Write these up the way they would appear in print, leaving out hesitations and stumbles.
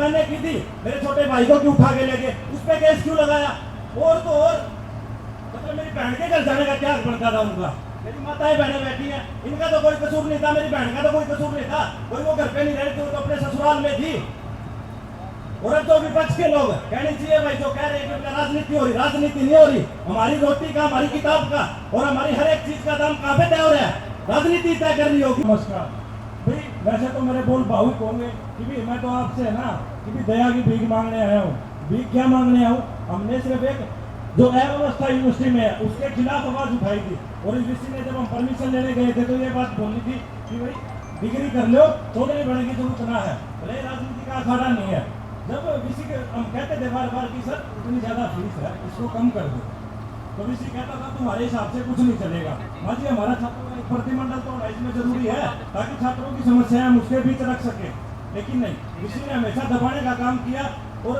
मैंने की थी, मेरे छोटे भाई को क्यों उठा के ले गए, उस पर केस क्यों लगाया? और तो और मतलब मेरी बहन के घर जाने का क्या हक बनता था उनका? मेरी माताएं बहनें बैठी हैं, इनका तो कोई कसूर नहीं था, मेरी बहन का तो कोई कसूर नहीं था, कोई वो घर पे नहीं रह रही थी, वो तो अपने ससुराल में थी। और अब तो विपक्ष के लोग कहनी चाहिए भाई, जो कह रहे हैं कि राजनीति हो रही, राजनीति नहीं हो रही। हमारी रोटी का, हमारी किताब का और हमारी हर एक चीज का दाम कहाँ पे तय हो रहा है? राजनीति तय करनी होगी। नमस्कार भाई, वैसे तो मेरे बोल भावुक होंगे कि भी मैं तो आपसे है ना कि भी दया की भीख मांगने आया हूँ। भीख क्या मांगने आया हूँ? हमने सिर्फ एक जो अव्यवस्था यूनिवर्सिटी में है उसके खिलाफ आवाज उठाई थी, और यूनिवर्सिटी ने जब हम परमिशन लेने गए थे तो ये बात बोली थी कि भाई डिग्री कर लो, चौधरी बनने की जरूरत ना है, भले राजनीति का अखाड़ा नहीं है। जब वीसी के हम कहते थे बार बार कि सर इतनी ज्यादा फीस है, इसको कम कर दो, तो वीसी कहता था तुम्हारे हिसाब से कुछ नहीं चलेगा। हाँ जी, हमारा छात्रों का एक प्रतिमंडल तो होना इसमें जरूरी है ताकि छात्रों की समस्याएं हम उसके बीच रख सके, लेकिन नहीं, वीसी ने हमेशा दबाने का काम किया। और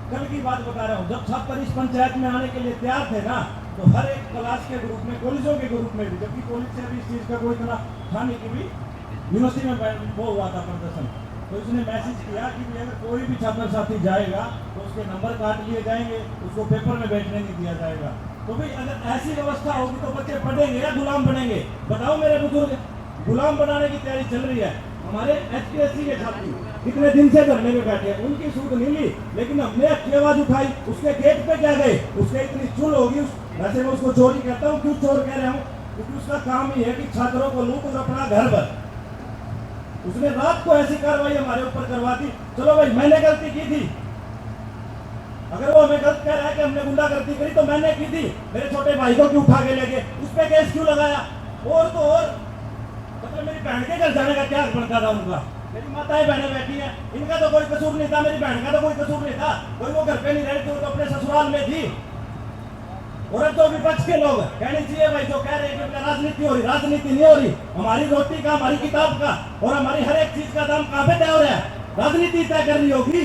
कल की बात बता रहा हूँ, जब छात्र इस पंचायत में आने के लिए तैयार थे ना, तो हर एक क्लास के ग्रुप में, कॉलेजों के ग्रुप में भी, जबकि कॉलेज से भी इस चीज का कोई इतना था नहीं कि भी यूनिवर्सिटी में वो हुआ था प्रदर्शन, तो इसने मैसेज किया कि अगर कोई भी छात्र साथी जाएगा तो उसके नंबर काट लिए जाएंगे, उसको पेपर में बैठने नहीं दिया जाएगा। तो भाई अगर ऐसी व्यवस्था होगी तो बच्चे पढ़ेंगे या गुलाम बनेंगे? बताओ मेरे बुजुर्ग, गुलाम बनाने की तैयारी चल रही है। हमारे एचपीएससी के छात्र कितने दिन से धरने में बैठे हैं, उनकी सूद नहीं ली, लेकिन हमने अच्छी आवाज उठाई, उसके गेट पे क्या गए, उसके इतनी चुल होगी। वैसे मैं उसको चोरी कहता हूँ, क्यों चोर कह रहा हूँ? क्योंकि उसका काम ही है कि छात्रों को लूट और अपना घर भर। उसने रात को ऐसी कार्रवाई हमारे ऊपर करवा दी। चलो भाई, मैंने गलती की थी, अगर वो हमें गलत कह रहा है कि हमने गुंडागर्दी करी तो मैंने की थी, मेरे छोटे भाई को क्यों उठा के ले गए, उस पर केस क्यों लगाया? और तो और मतलब मेरी बहन के घर जाने का क्या हक बनता था उनका? मेरी माताएं बहनें बैठी हैं, इनका तो कोई कसूर नहीं था, मेरी बहन का तो कोई कसूर नहीं था, कोई वो घर पे नहीं रह रही थी, वो तो अपने ससुराल में थी। और अब तो विपक्ष के लोग कहनी चाहिए भाई, जो कह रहे हैं कि राजनीति हो रही, राजनीति नहीं हो रही। हमारी रोटी का, हमारी किताब का और हमारी हर एक चीज का दाम कहाँ पे तय हो रहा है? राजनीति तय करनी होगी।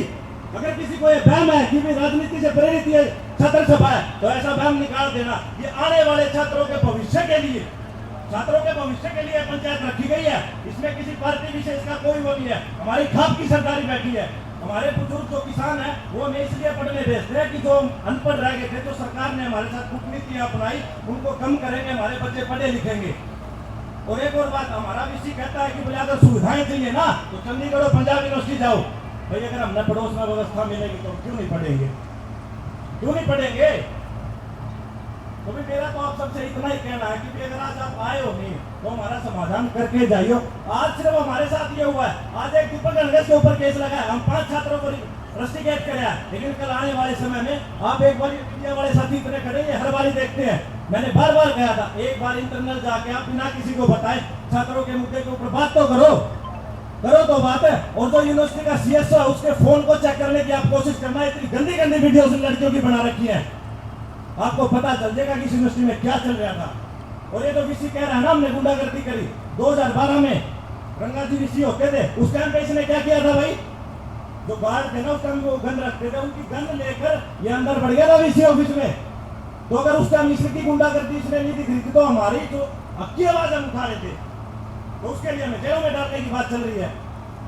अगर किसी को ये वहम है कि भी राजनीति से प्रेरित ये छात्र सभा है, तो ऐसा वहम निकाल देना। ये आने वाले छात्रों के भविष्य के लिए, छात्रों के भविष्य के लिए पंचायत रखी गई है। इसमें किसी पार्टी विशेष का कोई वो नहीं है। हमारी खाप की सरकारी बैठी है। हमारे बुजुर्ग जो किसान है वो हमें इसलिए पढ़ने भेजते हैं कि जो अनपढ़ रह गए थे, तो सरकार ने हमारे साथ कूटनीति अपनाई, उनको कम करेंगे, हमारे बच्चे पढ़े लिखेंगे। और एक और बात, हमारा वीसी कहता है कि बोले अगर सुविधाएं चाहिए ना तो चंडीगढ़ और पंजाब यूनिवर्सिटी जाओ। भाई अगर हमने पड़ोस में व्यवस्था मिलेगी तो क्यों नहीं पढ़ेंगे? क्यों नहीं पढ़ेंगे? तो भी मेरा तो आप सबसे इतना ही कहना है कि अगर आज आप आए हो नहीं तो हमारा समाधान करके जाइयो। आज सिर्फ हमारे साथ ये हुआ है, आज एक दीपक गणेश के ऊपर केस लगा है, हम 5 छात्रों को रस्टिकेट कराया, लेकिन कल आने वाले समय में आप एक बार मीडिया वाले साथी इतने खड़े हैं, हर बार देखते हैं। मैंने बार बार कहा था, एक बार इंटरनल जाके आप बिना किसी को बताए छात्रों के मुद्दे के ऊपर बात तो करो तो बात है। और जो यूनिवर्सिटी का सीएसओ है उसके फोन को चेक करने की आप कोशिश करना। इतनी गंदी गंदी वीडियोस लड़कियों की बना रखी है, आपको पता चल जाएगा कि यूनिवर्सिटी में क्या चल रहा था। और ये तो वीसी कह रहा है ना हमने गुंडागर्दी करी। 2012 में रंगा जी वीसी होते थे, उस टाइम पे इसने क्या किया था भाई? जो गार्ड थे ना उस टाइम वो गन रखते थे, उनकी गन लेकर ये अंदर बढ़ गया था वीसी ऑफिस में। तो अगर उस टाइम इसकी गुंडागर्दी इसने नहीं दिख रही थी तो हमारी जो अक्की आवाज हम उठा रहे थे, तो उसके लिए हमें जेलों में डालने की बात चल रही है।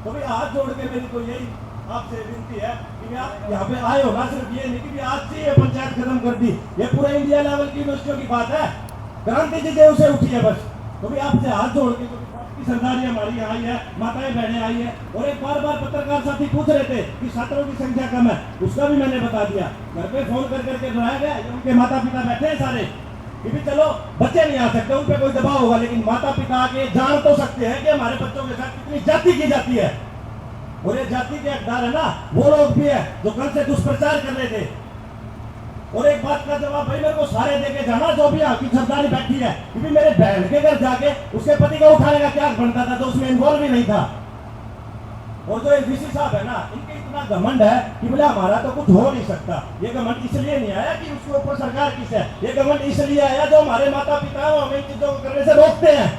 तो भाई हाथ जोड़ के मेरी तो यही आपसे विनती है कि आप यहाँ पे आए हो ना, सिर्फ ये नहीं कि आज से ये पंचायत खत्म कर दी, ये पूरे इंडिया लेवल की यूनिवर्सिटियों की बात है, क्रांति जी उसे उठी है बस। तो भाई आपसे हाथ जोड़ के की सरदारी हमारी यहाँ आई है, माताएं बहनें आई है। और एक बार पत्रकार साथी पूछ रहे थे कि छात्रों की संख्या कम है, उसका भी मैंने बता दिया। घर पे फोन कर करके डराया गया, उनके माता पिता बैठे हैं सारे कि भी चलो बच्चे नहीं आ सकते, उन पे कोई दबाव होगा, लेकिन माता पिता आके जान तो सकते हैं कि हमारे बच्चों के साथ कितनी जाति की जाती है। और ये जाति के हकदार है ना वो लोग भी है जो कल से दुष्प्रचार कर रहे थे। और एक बात का जवाब भाई मेरे को सारे देके जाना, जो भी आपकी सरदारी बैठी है, क्योंकि मेरे बहन के घर जाके उसके पति को उठाने का क्या बनता था, तो उसमें इन्वॉल्व ही नहीं था। और जो वीसी साहब है ना, इनके इतना घमंड है कि बोले हमारा तो कुछ हो नहीं सकता। ये घमंड इसलिए नहीं आया कि उसके ऊपर सरकार किस है, ये घमंड इसलिए आया जो हमारे माता पिता हमें इन चीजों को करने से रोकते हैं।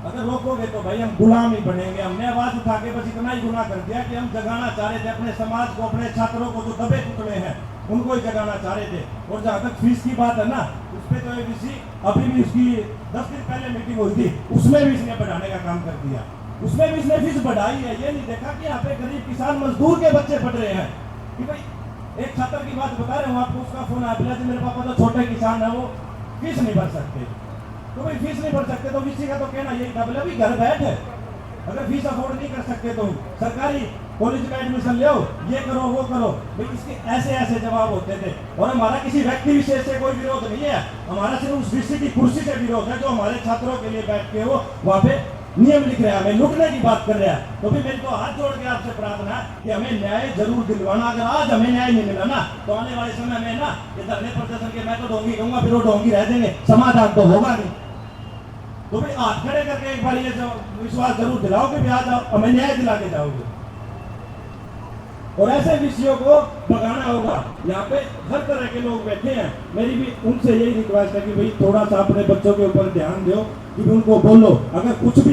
अगर रोकोगे तो भाई हम गुलाम ही बनेंगे। हमने आवाज उठा के बस इतना ही गुनाह कर दिया कि हम जगाना चाह रहे थे अपने समाज को, अपने छात्रों को जो दबे टुकड़े हैं उनको ही जगाना चाह रहे थे। और जहाँ तक फीस की बात है ना, उस पर तो वीसी अभी भी उसकी 10 दिन पहले मीटिंग हुई थी, उसमें भी इसने बढ़ाने का काम कर दिया। उसमें भी इसने फीस बढ़ाई है। ये नहीं देखा कि यहाँ पे गरीब किसान मजदूर के बच्चे पढ़ रहे हैं। कि भाई एक छात्र की बात बता रहे हूँ आपको, उसका फोन आया, बोला जी मेरे पापा तो छोटे किसान है, वो फीस नहीं भर सकते। तो भाई फीस नहीं भर सकते तो किसी का तो कहना यही था, बोले अभी घर बैठ है, अगर फीस अफोर्ड नहीं कर सकते तो सरकारी कॉलेज में एडमिशन ले, ये करो वो करो। भाई इसके ऐसे ऐसे जवाब होते थे। और हमारा किसी व्यक्ति विशेष से कोई विरोध नहीं है, हमारा सिर्फ उस वीसी की कुर्सी से विरोध है जो हमारे छात्रों के लिए बैठ के वो वहाँ पे नियम लिख रहा है, हमें लुटने की बात कर रहा है। तो भी मेरी तो हाथ जोड़ के आपसे प्रार्थना है कि हमें न्याय जरूर दिलवाना। अगर आज हमें न्याय नहीं मिला ना तो आने वाले समय में ना ये धरने प्रदर्शन के मैं तो ढोंगी कहूंगा, फिर वो ढोंगी रह देंगे, समाधान तो होगा नहीं। तो भाई हाथ खड़े करके एक बार ये विश्वास जरूर दिलाओ कि आज हमें न्याय दिला के जाओगे। और ऐसे विषयों को भगाना होगा। यहाँ पे हर तरह के लोग बैठे हैं, मेरी भी उनसे यही रिक्वेस्ट है कि भाई थोड़ा सा अपने बच्चों के ऊपर ध्यान दो, कि उनको बोलो अगर कुछ भी